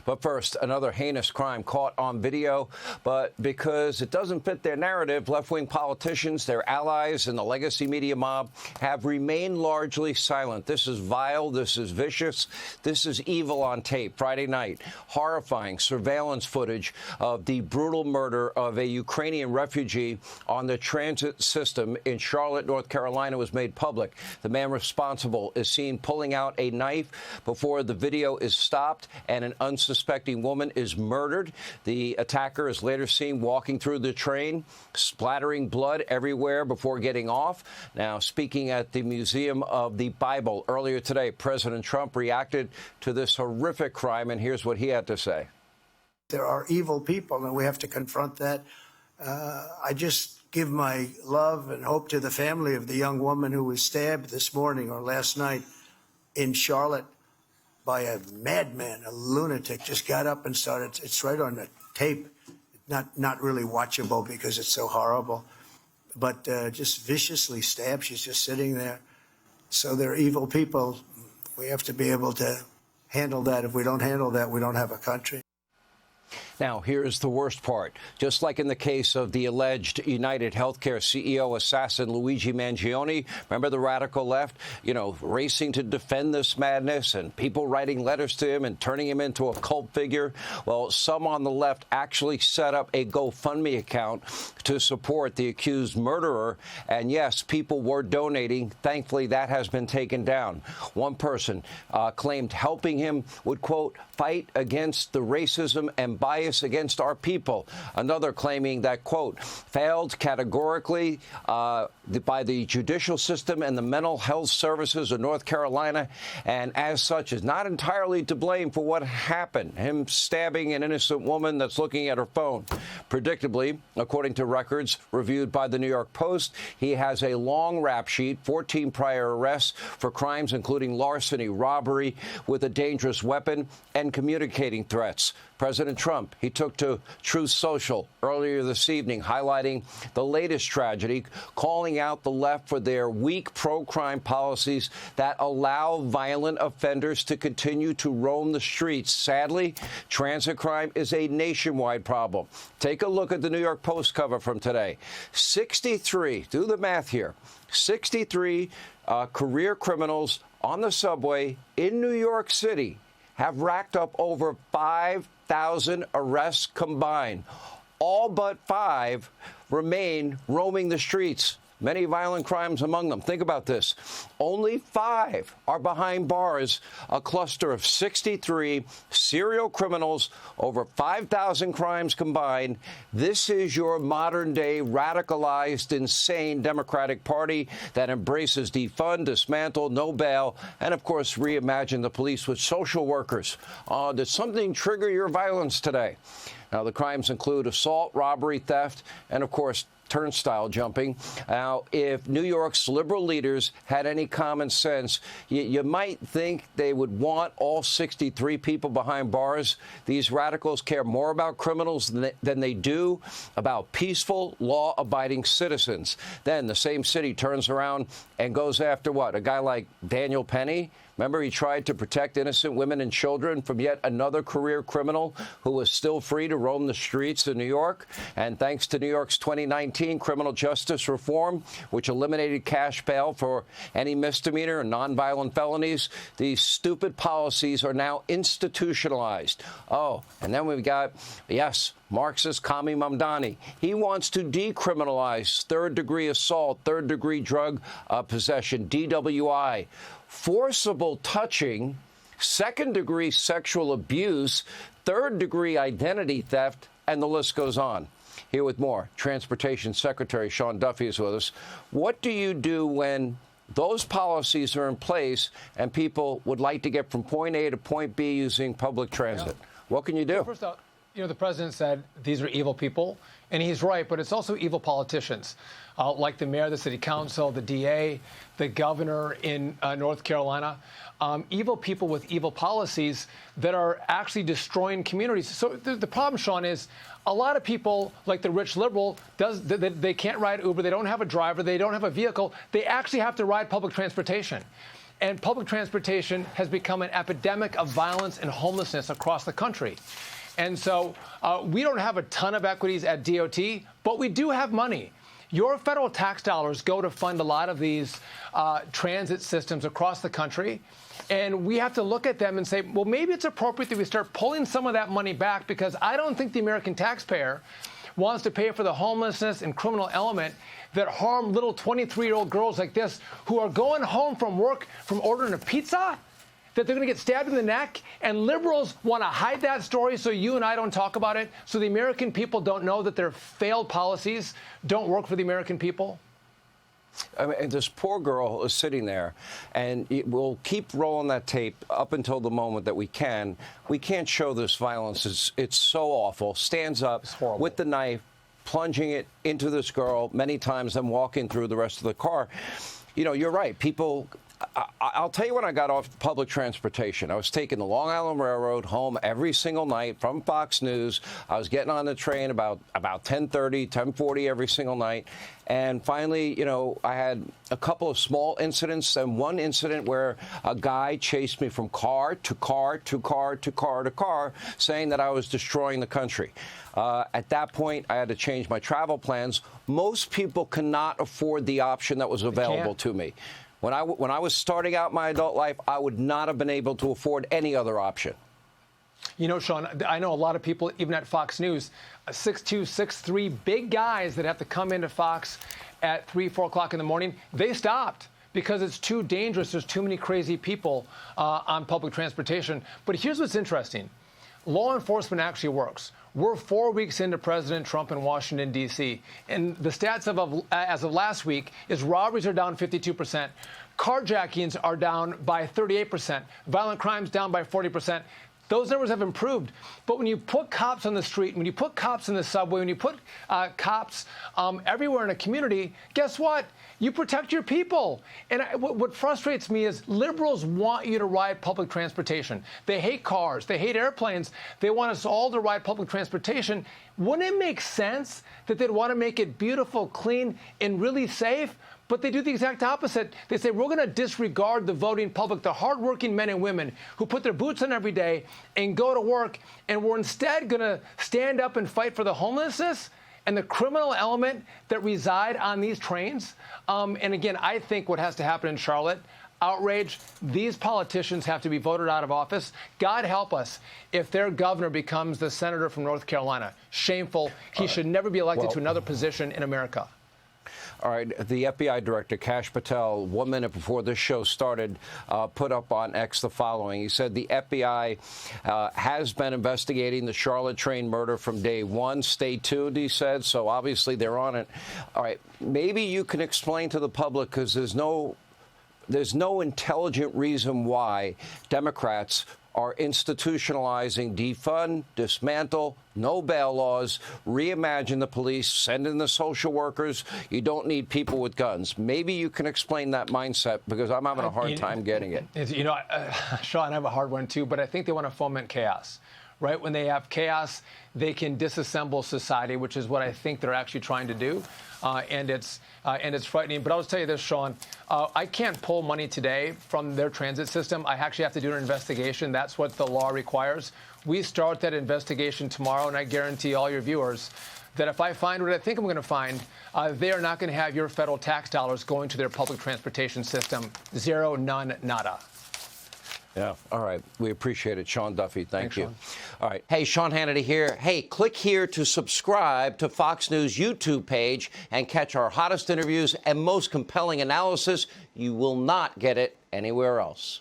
But first, another heinous crime caught on video. But because it doesn't fit their narrative, left-wing politicians, their allies, and the legacy media mob have remained largely silent. This is vile. This is vicious. This is evil on tape. Friday night, horrifying surveillance footage of the brutal murder of a Ukrainian refugee on the transit system in Charlotte, North Carolina, was made public. The man responsible is seen pulling out a knife before the video is stopped and an unsuspecting woman is murdered. The attacker is later seen walking through the train, splattering blood everywhere before getting off. Now, speaking at the Museum of the Bible earlier today, President Trump reacted to this horrific crime, and here's what he had to say. There are evil people, and we have to confront that. I just give my love and hope to the family of the young woman who was stabbed this morning or last night in Charlotte by a madman, a lunatic. Just got up and started. It's right on the tape. Not really watchable because it's so horrible, but just viciously stabbed. She's just sitting there. So they're evil people. We have to be able to handle that. If we don't handle that, we don't have a country. Now, here's the worst part. Just like in the case of the alleged United Healthcare CEO assassin Luigi Mangione, remember the radical left, racing to defend this madness and people writing letters to him and turning him into a cult figure? Well, some on the left actually set up a GoFundMe account to support the accused murderer. And yes, people were donating. Thankfully, that has been taken down. One person claimed helping him would, quote, fight against the racism and bias against our people. Another claiming that, quote, failed categorically by the judicial system and the mental health services of North Carolina, and as such is not entirely to blame for what happened, him stabbing an innocent woman that's looking at her phone. Predictably, according to records reviewed by the New York Post, he has a long rap sheet, 14 prior arrests for crimes including larceny, robbery with a dangerous weapon, and communicating threats. President Trump, he took to Truth Social earlier this evening, highlighting the latest tragedy, calling out the left for their weak pro-crime policies that allow violent offenders to continue to roam the streets. Sadly, transit crime is a nationwide problem. Take a look at the New York Post cover from today. 63, do the math here, 63 career criminals on the subway in New York City have racked up over 5,000 arrests combined. All but 5 remain roaming the streets, many violent crimes among them. Think about this. Only 5 are behind bars, a cluster of 63 serial criminals, over 5,000 crimes combined. This is your modern-day radicalized, insane Democratic Party that embraces defund, dismantle, no bail, and, of course, reimagine the police with social workers. Did something trigger your violence today? Now, the crimes include assault, robbery, theft, and, of course, turnstile jumping. Now, if New York's liberal leaders had any common sense, you might think they would want all 63 people behind bars. These radicals care more about criminals than they do about peaceful, law-abiding citizens. Then the same city turns around and goes after what? A guy like Daniel Penny? Remember, he tried to protect innocent women and children from yet another career criminal who was still free to roam the streets of New York. And thanks to New York's 2019 criminal justice reform, which eliminated cash bail for any misdemeanor and nonviolent felonies, these stupid policies are now institutionalized. Oh, and then we've got, yes, Marxist Kami Mamdani. He wants to decriminalize third-degree assault, third-degree drug possession, DWI, forcible touching, second-degree sexual abuse, third-degree identity theft, and the list goes on. Here with more, Transportation Secretary Sean Duffy is with us. What do you do when those policies are in place and people would like to get from point A to point B using public transit? Yeah. What can you do? First off, the president said these are evil people, and he's right, but it's also evil politicians, like the mayor, the city council, the DA, the governor in North Carolina. Evil people with evil policies that are actually destroying communities. So the problem, Sean, is a lot of people, like the rich liberal, they can't ride Uber, they don't have a driver, they don't have a vehicle, they actually have to ride public transportation. And public transportation has become an epidemic of violence and homelessness across the country. And so we don't have a ton of equities at DOT, but we do have money. Your federal tax dollars go to fund a lot of these transit systems across the country. And we have to look at them and say, well, maybe it's appropriate that we start pulling some of that money back, because I don't think the American taxpayer wants to pay for the homelessness and criminal element that harm little 23-year-old girls like this who are going home from work from ordering a pizza, that they're going to get stabbed in the neck. And liberals want to hide that story so you and I don't talk about it, so the American people don't know that their failed policies don't work for the American people. I mean, this poor girl is sitting there, and we'll keep rolling that tape up until the moment that we can. We can't show this violence. It's so awful. Stands up with the knife, plunging it into this girl many times, then walking through the rest of the car. You know, you're right. People... I'll tell you when I got off public transportation. I was taking the Long Island Railroad home every single night from Fox News. I was getting on the train about 10:30, 10:40 every single night. And finally, you know, I had a couple of small incidents, and one incident where a guy chased me from car to car to car to car to car, saying that I was destroying the country. At that point, I had to change my travel plans. Most people cannot afford the option that was available to me. When I was starting out my adult life, I would not have been able to afford any other option. You know, Sean, I know a lot of people, even at Fox News, 6'2", 6'3", big guys that have to come into Fox at 3, 4 o'clock in the morning. They stopped because it's too dangerous. There's too many crazy people on public transportation. But here's what's interesting. Law enforcement actually works. We're 4 weeks into President Trump in Washington, D.C., and the stats as of last week is robberies are down 52%, carjackings are down by 38%, violent crimes down by 40%. Those numbers have improved. But when you put cops on the street, when you put cops in the subway, when you put cops everywhere in a community, guess what? You protect your people. And what frustrates me is liberals want you to ride public transportation. They hate cars. They hate airplanes. They want us all to ride public transportation. Wouldn't it make sense that they'd want to make it beautiful, clean, and really safe? But they do the exact opposite. They say, we're going to disregard the voting public, the hardworking men and women who put their boots on every day and go to work, and we're instead going to stand up and fight for the homelessness and the criminal element that reside on these trains. And again, I think what has to happen in Charlotte, outrage, these politicians have to be voted out of office. God help us if their governor becomes the senator from North Carolina. Shameful. He should never be elected to another position in America. All right. The FBI director, Kash Patel, 1 minute before this show started, put up on X the following. He said the FBI has been investigating the Charlotte train murder from day one. Stay tuned, he said. So obviously they're on it. All right. Maybe you can explain to the public, because there's no intelligent reason why Democrats are institutionalizing defund, dismantle, no bail laws, reimagine the police, send in the social workers. You don't need people with guns. Maybe you can explain that mindset, because I'm having a hard time getting it. You know, Sean, I have a hard one, too, but I think they want to foment chaos. Right? When they have chaos, they can disassemble society, which is what I think they're actually trying to do. And it's frightening. But I'll just tell you this, Sean. I can't pull money today from their transit system. I actually have to do an investigation. That's what the law requires. We start that investigation tomorrow, and I guarantee all your viewers that if I find what I think I'm going to find, they are not going to have your federal tax dollars going to their public transportation system. Zero, none, nada. Yeah. All right. We appreciate it. Sean Duffy, thank you. Sean. All right. Hey, Sean Hannity here. Hey, click here to subscribe to Fox News YouTube page and catch our hottest interviews and most compelling analysis. You will not get it anywhere else.